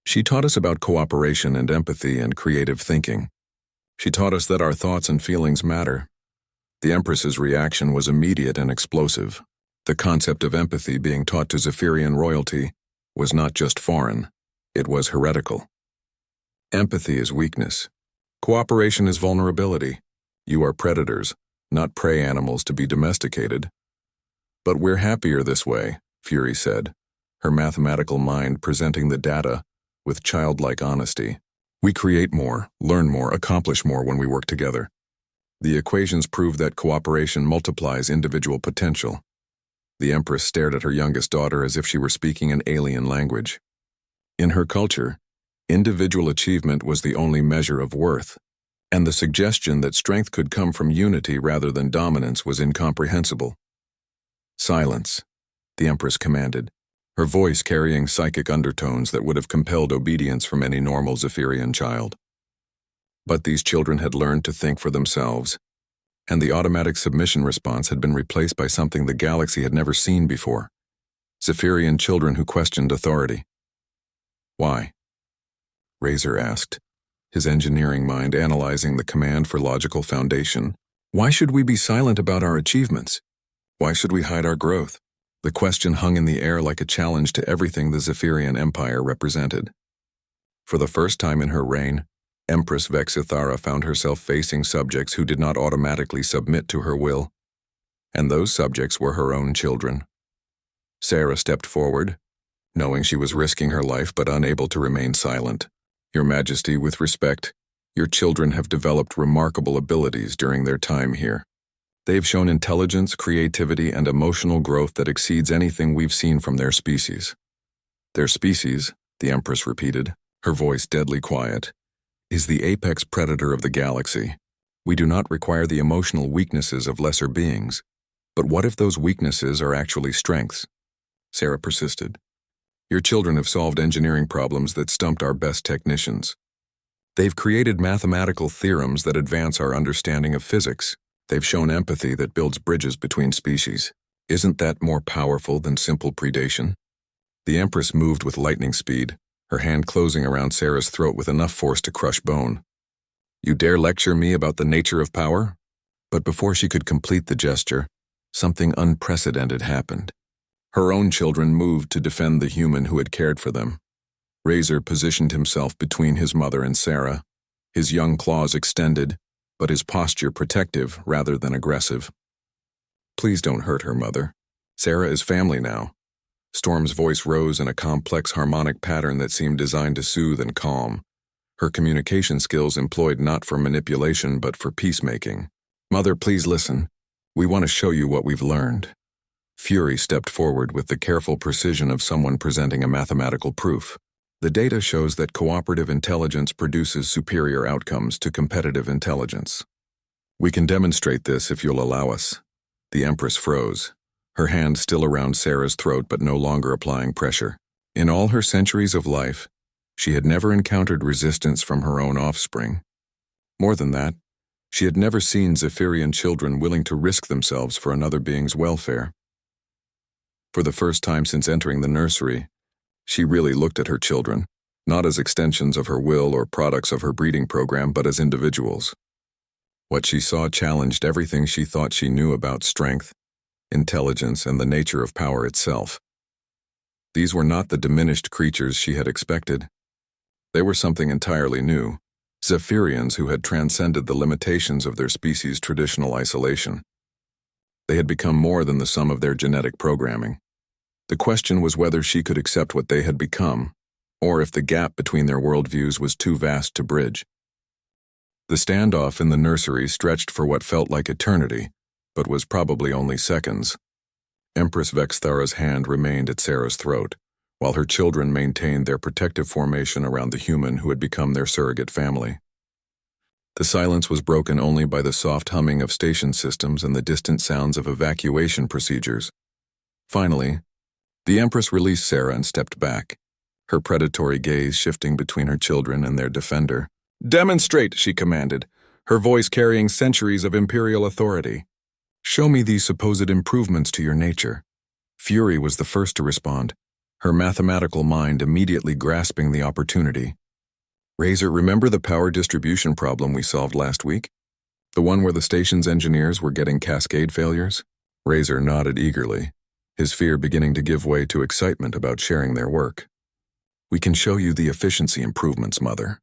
"She taught us about cooperation and empathy and creative thinking. She taught us that our thoughts and feelings matter." The Empress's reaction was immediate and explosive. The concept of empathy being taught to Zephyrian royalty was not just foreign, it was heretical. Empathy is weakness. Cooperation is vulnerability. You are predators, not prey animals to be domesticated. "But we're happier this way," Fury said, her mathematical mind presenting the data with childlike honesty. "We create more, learn more, accomplish more when we work together. The equations prove that cooperation multiplies individual potential." The Empress stared at her youngest daughter as if she were speaking an alien language. In her culture, individual achievement was the only measure of worth, and the suggestion that strength could come from unity rather than dominance was incomprehensible. "Silence," the Empress commanded, her voice carrying psychic undertones that would have compelled obedience from any normal Zephyrian child. But these children had learned to think for themselves, and the automatic submission response had been replaced by something the galaxy had never seen before: Zephyrian children who questioned authority. "Why?" Razor asked, his engineering mind analyzing the command for logical foundation. "Why should we be silent about our achievements? Why should we hide our growth?" The question hung in the air like a challenge to everything the Zephyrian Empire represented. For the first time in her reign, Empress Vexithara found herself facing subjects who did not automatically submit to her will, and those subjects were her own children. Sarah stepped forward, knowing she was risking her life but unable to remain silent. "Your Majesty, with respect, your children have developed remarkable abilities during their time here. They've shown intelligence, creativity, and emotional growth that exceeds anything we've seen from their species." "Their species," the Empress repeated, her voice deadly quiet, "is the apex predator of the galaxy. We do not require the emotional weaknesses of lesser beings. But what if those weaknesses are actually strengths?" Sarah persisted. "Your children have solved engineering problems that stumped our best technicians. They've created mathematical theorems that advance our understanding of physics. They've shown empathy that builds bridges between species. Isn't that more powerful than simple predation?" The Empress moved with lightning speed, her hand closing around Sarah's throat with enough force to crush bone. "You dare lecture me about the nature of power?" But before she could complete the gesture, something unprecedented happened. Her own children moved to defend the human who had cared for them. Razor positioned himself between his mother and Sarah, his young claws extended, but his posture protective rather than aggressive. "Please don't hurt her, Mother. Sarah is family now." Storm's voice rose in a complex harmonic pattern that seemed designed to soothe and calm, her communication skills employed not for manipulation but for peacemaking. "Mother, please listen. We want to show you what we've learned." Fury stepped forward with the careful precision of someone presenting a mathematical proof. The data shows that cooperative intelligence produces superior outcomes to competitive intelligence. We can demonstrate this if you'll allow us. The Empress froze, her hand still around Sarah's throat but no longer applying pressure. In all her centuries of life, she had never encountered resistance from her own offspring. More than that, she had never seen Zephyrian children willing to risk themselves for another being's welfare. For the first time since entering the nursery, she really looked at her children, not as extensions of her will or products of her breeding program, but as individuals. What she saw challenged everything she thought she knew about strength, intelligence, and the nature of power itself. These were not the diminished creatures she had expected. They were something entirely new, Zephyrians who had transcended the limitations of their species' traditional isolation. They had become more than the sum of their genetic programming. The question was whether she could accept what they had become, or if the gap between their worldviews was too vast to bridge. The standoff in the nursery stretched for what felt like eternity, but was probably only seconds. Empress Vexthara's hand remained at Sarah's throat, while her children maintained their protective formation around the human who had become their surrogate family. The silence was broken only by the soft humming of station systems and the distant sounds of evacuation procedures. Finally, the Empress released Sarah and stepped back, her predatory gaze shifting between her children and their defender. "Demonstrate," she commanded, her voice carrying centuries of imperial authority. "Show me these supposed improvements to your nature." Fury was the first to respond, her mathematical mind immediately grasping the opportunity. "Razor, remember the power distribution problem we solved last week? The one where the station's engineers were getting cascade failures?" Razor nodded eagerly, his fear beginning to give way to excitement about sharing their work. "We can show you the efficiency improvements, Mother.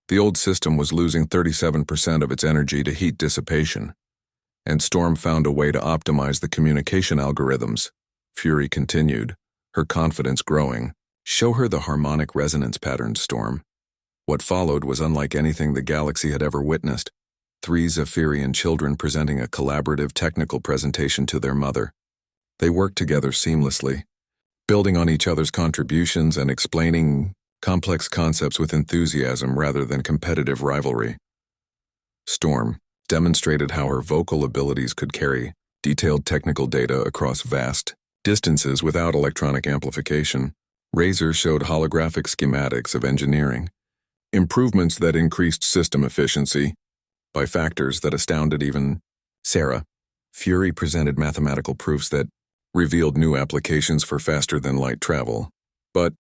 The old system was losing 37% of its energy to heat dissipation, and Storm found a way to optimize the communication algorithms," Fury continued, her confidence growing. "Show her the harmonic resonance patterns, Storm." What followed was unlike anything the galaxy had ever witnessed. 3 Zephyrian children presenting a collaborative technical presentation to their mother. They worked together seamlessly, building on each other's contributions and explaining complex concepts with enthusiasm rather than competitive rivalry. Storm demonstrated how her vocal abilities could carry detailed technical data across vast distances without electronic amplification. Razor showed holographic schematics of engineering, improvements that increased system efficiency by factors that astounded even Sarah. Fury presented mathematical proofs that revealed new applications for faster-than-light travel. But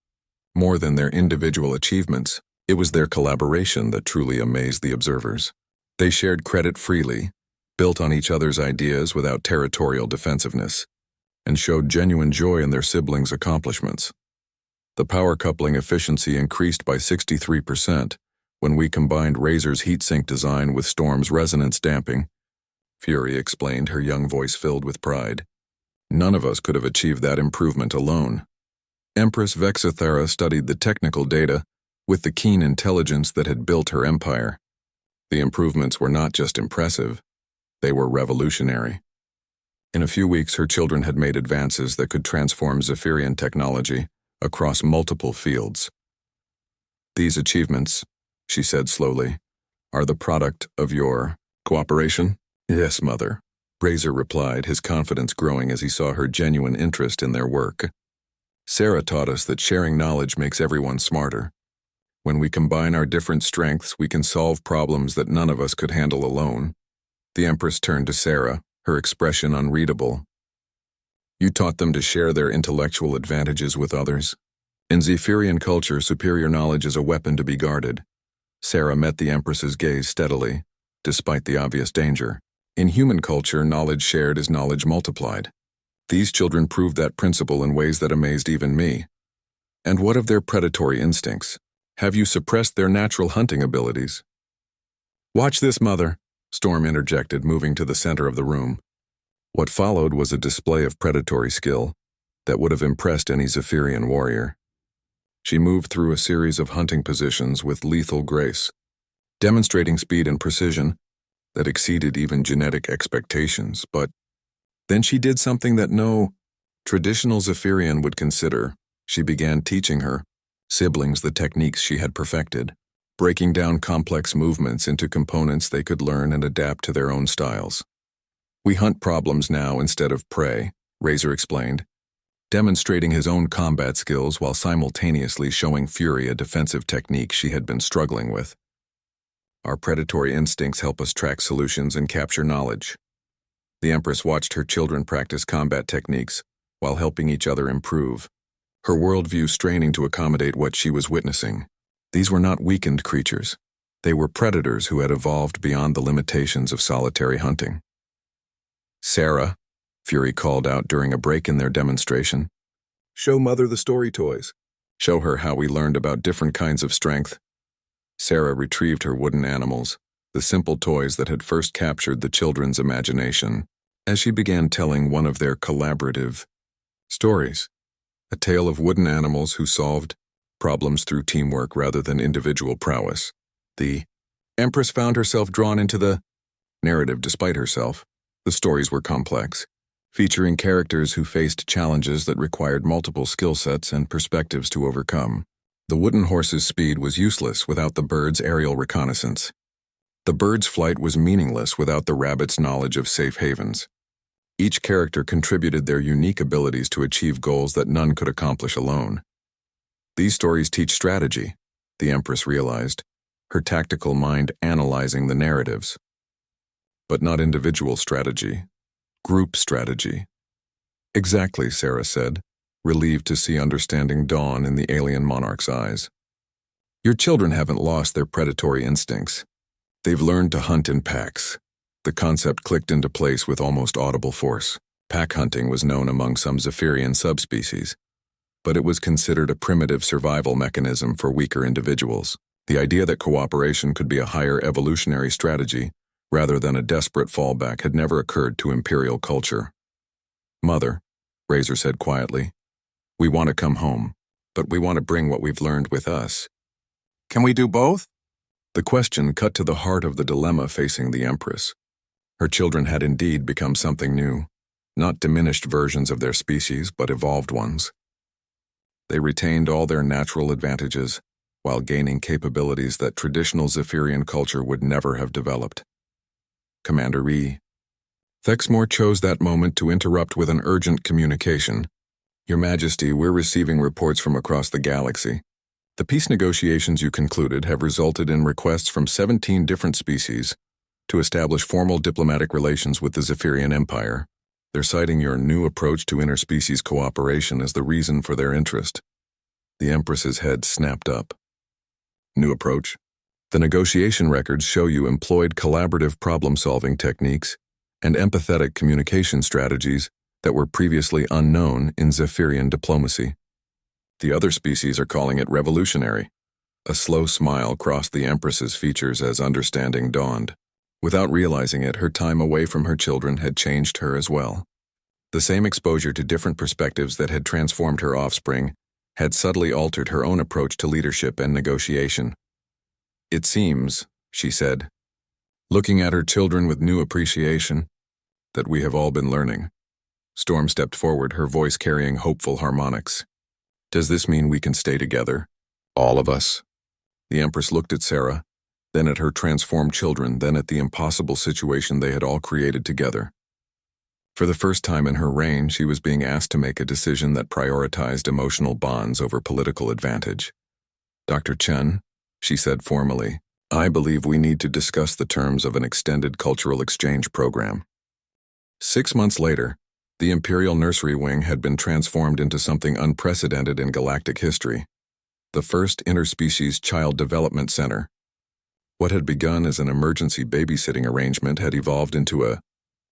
more than their individual achievements, it was their collaboration that truly amazed the observers. They shared credit freely, built on each other's ideas without territorial defensiveness, and showed genuine joy in their siblings' accomplishments. The power coupling efficiency increased by 63% when we combined Razor's heatsink design with Storm's resonance damping, Fury explained, her young voice filled with pride. "None of us could have achieved that improvement alone." Empress Vexthara studied the technical data with the keen intelligence that had built her empire. The improvements were not just impressive, they were revolutionary. In a few weeks, her children had made advances that could transform Zephyrian technology across multiple fields. "These achievements," she said slowly, "are the product of your cooperation?" "Yes, Mother," Razor replied, his confidence growing as he saw her genuine interest in their work. "Sarah taught us that sharing knowledge makes everyone smarter. When we combine our different strengths, we can solve problems that none of us could handle alone." The Empress turned to Sarah, her expression unreadable. "You taught them to share their intellectual advantages with others. In Zephyrian culture, superior knowledge is a weapon to be guarded." Sarah met the Empress's gaze steadily, despite the obvious danger. "In human culture, knowledge shared is knowledge multiplied. These children proved that principle in ways that amazed even me. And what of their predatory instincts? Have you suppressed their natural hunting abilities?" "Watch this, Mother," Storm interjected, moving to the center of the room. What followed was a display of predatory skill that would have impressed any Zephyrian warrior. She moved through a series of hunting positions with lethal grace, demonstrating speed and precision that exceeded even genetic expectations. But then she did something that no traditional Zephyrian would consider, she began teaching her siblings the techniques she had perfected, breaking down complex movements into components they could learn and adapt to their own styles. "We hunt problems now instead of prey," Razor explained, demonstrating his own combat skills while simultaneously showing Fury a defensive technique she had been struggling with. "Our predatory instincts help us track solutions and capture knowledge." The Empress watched her children practice combat techniques while helping each other improve, her worldview straining to accommodate what she was witnessing. These were not weakened creatures. They were predators who had evolved beyond the limitations of solitary hunting. "Sarah," Fury called out during a break in their demonstration, "show Mother the story toys. Show her how we learned about different kinds of strength." Sarah retrieved her wooden animals, the simple toys that had first captured the children's imagination, as she began telling one of their collaborative stories, a tale of wooden animals who solved problems through teamwork rather than individual prowess. The Empress found herself drawn into the narrative despite herself. The stories were complex, featuring characters who faced challenges that required multiple skill sets and perspectives to overcome. The wooden horse's speed was useless without the bird's aerial reconnaissance. The bird's flight was meaningless without the rabbit's knowledge of safe havens. Each character contributed their unique abilities to achieve goals that none could accomplish alone. These stories teach strategy, the Empress realized, her tactical mind analyzing the narratives. But not individual strategy, group strategy. "Exactly," Sarah said, relieved to see understanding dawn in the alien monarch's eyes. "Your children haven't lost their predatory instincts. They've learned to hunt in packs." The concept clicked into place with almost audible force. Pack hunting was known among some Zephyrian subspecies, but it was considered a primitive survival mechanism for weaker individuals. The idea that cooperation could be a higher evolutionary strategy rather than a desperate fallback had never occurred to Imperial culture. "Mother," Razor said quietly, "we want to come home, but we want to bring what we've learned with us. Can we do both?" The question cut to the heart of the dilemma facing the Empress. Her children had indeed become something new, not diminished versions of their species, but evolved ones. They retained all their natural advantages, while gaining capabilities that traditional Zephyrian culture would never have developed. "Commander E." Thexmore chose that moment to interrupt with an urgent communication. "Your Majesty, we're receiving reports from across the galaxy. The peace negotiations you concluded have resulted in requests from 17 different species to establish formal diplomatic relations with the Zephyrian Empire. They're citing your new approach to interspecies cooperation as the reason for their interest." The Empress's head snapped up. "New approach? The negotiation records show you employed collaborative problem-solving techniques and empathetic communication strategies that were previously unknown in Zephyrian diplomacy. The other species are calling it revolutionary." A slow smile crossed the Empress's features as understanding dawned. Without realizing it, her time away from her children had changed her as well. The same exposure to different perspectives that had transformed her offspring had subtly altered her own approach to leadership and negotiation. "It seems," she said, looking at her children with new appreciation, "that we have all been learning." Storm stepped forward, her voice carrying hopeful harmonics. "Does this mean we can stay together? All of us?" The Empress looked at Sarah, then at her transformed children, then at the impossible situation they had all created together. For the first time in her reign, she was being asked to make a decision that prioritized emotional bonds over political advantage. "Dr. Chen," she said formally, "I believe we need to discuss the terms of an extended cultural exchange program." 6 months later, the Imperial Nursery Wing had been transformed into something unprecedented in galactic history, the first interspecies child development center. What had begun as an emergency babysitting arrangement had evolved into a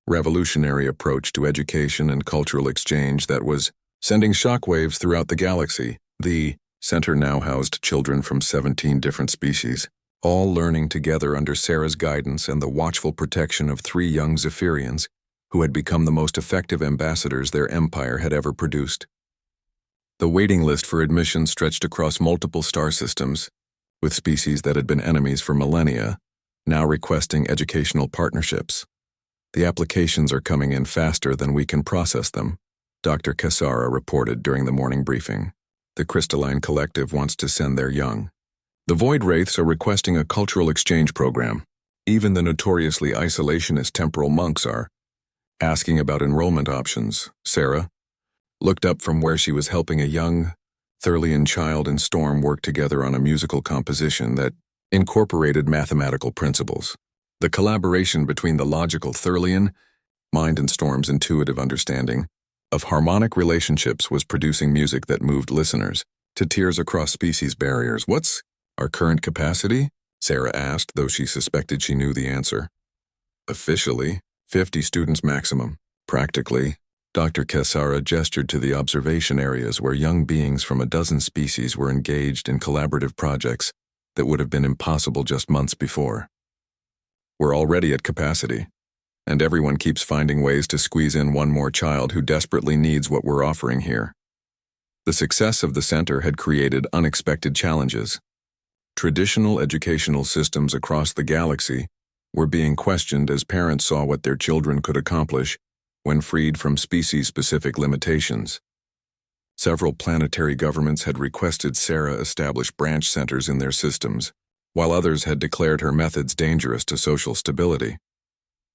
revolutionary approach to education and cultural exchange that was sending shockwaves throughout the galaxy. The center now housed children from 17 different species, all learning together under Sarah's guidance and the watchful protection of 3 young Zephyrians who had become the most effective ambassadors their empire had ever produced. The waiting list for admission stretched across multiple star systems, with species that had been enemies for millennia, now requesting educational partnerships. "The applications are coming in faster than we can process them," Dr. Cassara reported during the morning briefing. The Crystalline Collective wants to send their young. The Void Wraiths are requesting a cultural exchange program. Even the notoriously isolationist temporal monks are asking about enrollment options. Sarah looked up from where she was helping a young Thurlian child and Storm work together on a musical composition that incorporated mathematical principles. The collaboration between the logical Thurlian mind and Storm's intuitive understanding of harmonic relationships was producing music that moved listeners to tears across species barriers. What's our current capacity? Sarah asked, though she suspected she knew the answer. Officially, 50 students maximum. Practically, Dr. Cassara gestured to the observation areas where young beings from a dozen species were engaged in collaborative projects that would have been impossible just months before. We're already at capacity, and everyone keeps finding ways to squeeze in one more child who desperately needs what we're offering here. The success of the center had created unexpected challenges. Traditional educational systems across the galaxy were being questioned as parents saw what their children could accomplish when freed from species-specific limitations. Several planetary governments had requested Sarah establish branch centers in their systems, while others had declared her methods dangerous to social stability.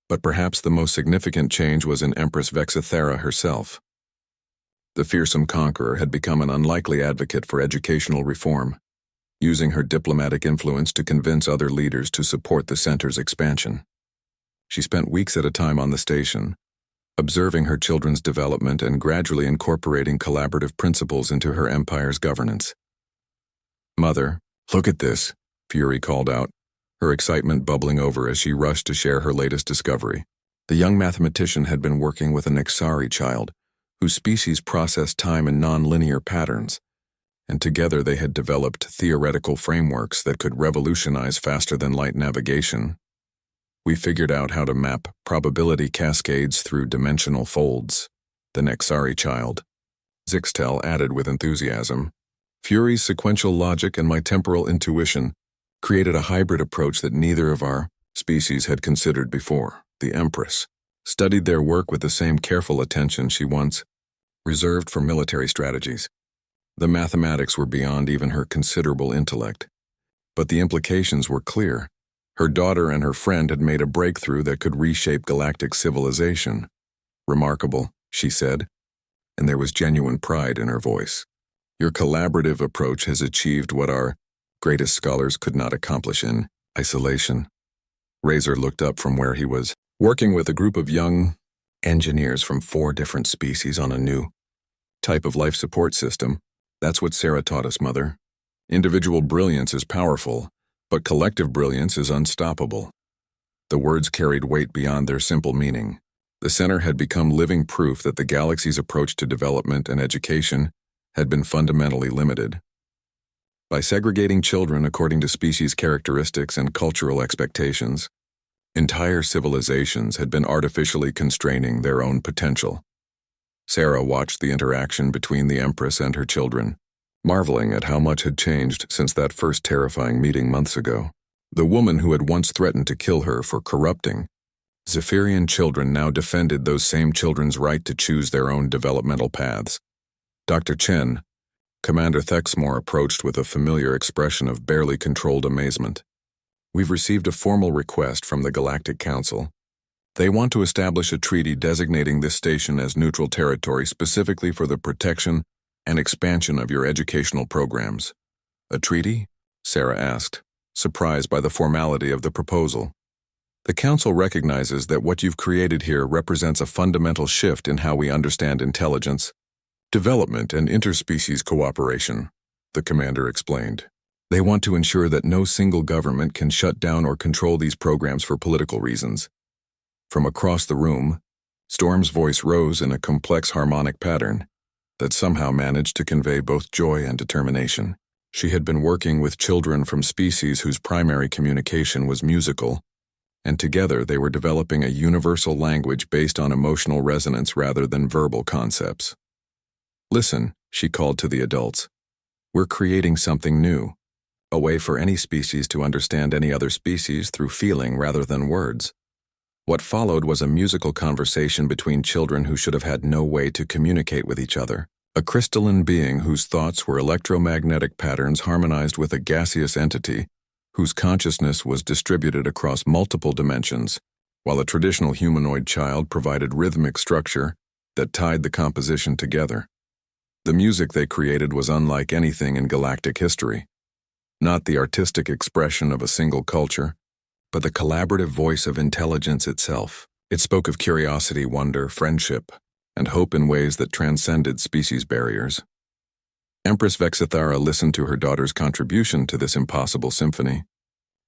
But perhaps the most significant change was in Empress Vexithera herself. The fearsome conqueror had become an unlikely advocate for educational reform, using her diplomatic influence to convince other leaders to support the center's expansion. She spent weeks at a time on the station, observing her children's development and gradually incorporating collaborative principles into her empire's governance. "Mother, look at this," Fury called out, her excitement bubbling over as she rushed to share her latest discovery. The young mathematician had been working with an Nexari child, whose species processed time in non-linear patterns, and together they had developed theoretical frameworks that could revolutionize faster-than-light navigation. "We figured out how to map probability cascades through dimensional folds," the Nexari child, Zixtel added with enthusiasm. "Fury's sequential logic and my temporal intuition created a hybrid approach that neither of our species had considered before." The Empress studied their work with the same careful attention she once reserved for military strategies. The mathematics were beyond even her considerable intellect, but the implications were clear. Her daughter and her friend had made a breakthrough that could reshape galactic civilization. "Remarkable," she said, and there was genuine pride in her voice. "Your collaborative approach has achieved what our greatest scholars could not accomplish in isolation." Razor looked up from where he was working with a group of young engineers from 4 different species on a new type of life support system. "That's what Sarah taught us, Mother. Individual brilliance is powerful, but collective brilliance is unstoppable." The words carried weight beyond their simple meaning. The center had become living proof that the galaxy's approach to development and education had been fundamentally limited. By segregating children according to species characteristics and cultural expectations, entire civilizations had been artificially constraining their own potential. Sarah watched the interaction between the Empress and her children, marveling at how much had changed since that first terrifying meeting months ago. The woman who had once threatened to kill her for corrupting Zephyrian children now defended those same children's right to choose their own developmental paths. Dr. Chen, Commander Thexmore approached with a familiar expression of barely controlled amazement. "We've received a formal request from the Galactic Council. They want to establish a treaty designating this station as neutral territory specifically for the protection and expansion of your educational programs." "A treaty?" Sarah asked, surprised by the formality of the proposal. "The Council recognizes that what you've created here represents a fundamental shift in how we understand intelligence, development, and interspecies cooperation," the commander explained. "They want to ensure that no single government can shut down or control these programs for political reasons." From across the room, Storm's voice rose in a complex harmonic pattern that somehow managed to convey both joy and determination. She had been working with children from species whose primary communication was musical, and together they were developing a universal language based on emotional resonance rather than verbal concepts. "Listen," she called to the adults. "We're creating something new, a way for any species to understand any other species through feeling rather than words. What followed was a musical conversation between children who should have had no way to communicate with each other. A crystalline being whose thoughts were electromagnetic patterns harmonized with a gaseous entity whose consciousness was distributed across multiple dimensions, while a traditional humanoid child provided rhythmic structure that tied the composition together. The music they created was unlike anything in galactic history. Not the artistic expression of a single culture, but the collaborative voice of intelligence itself. It spoke of curiosity, wonder, friendship, and hope in ways that transcended species barriers. Empress Vexithara listened to her daughter's contribution to this impossible symphony,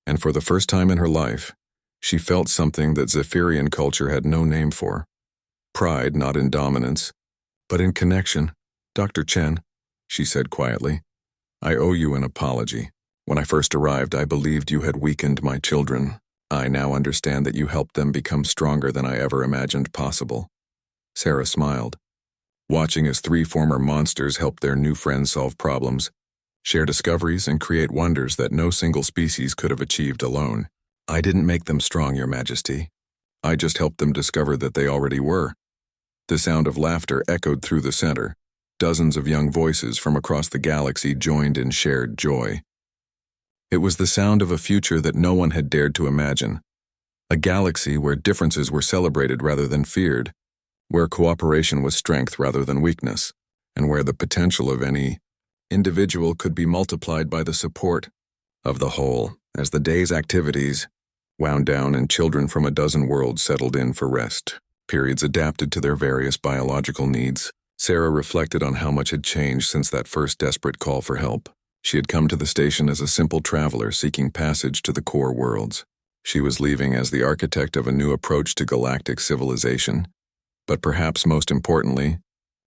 and for the first time in her life, she felt something that Zephyrian culture had no name for. Pride not in dominance, but in connection. "Dr. Chen," she said quietly, "I owe you an apology. When I first arrived, I believed you had weakened my children. I now understand that you helped them become stronger than I ever imagined possible." Sarah smiled, watching as 3 former monsters helped their new friends solve problems, share discoveries, and create wonders that no single species could have achieved alone. "I didn't make them strong, Your Majesty. I just helped them discover that they already were." The sound of laughter echoed through the center. Dozens of young voices from across the galaxy joined in shared joy. It was the sound of a future that no one had dared to imagine. A galaxy where differences were celebrated rather than feared, where cooperation was strength rather than weakness, and where the potential of any individual could be multiplied by the support of the whole. As the day's activities wound down and children from a dozen worlds settled in for rest, periods adapted to their various biological needs, Sarah reflected on how much had changed since that first desperate call for help. She had come to the station as a simple traveler seeking passage to the core worlds. She was leaving as the architect of a new approach to galactic civilization. But perhaps most importantly,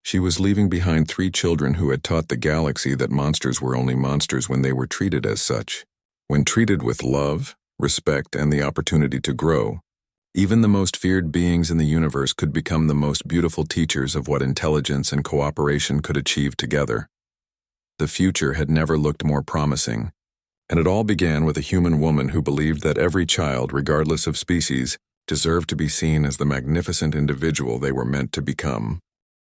she was leaving behind 3 children who had taught the galaxy that monsters were only monsters when they were treated as such. When treated with love, respect, and the opportunity to grow, even the most feared beings in the universe could become the most beautiful teachers of what intelligence and cooperation could achieve together. The future had never looked more promising, and it all began with a human woman who believed that every child, regardless of species, deserved to be seen as the magnificent individual they were meant to become.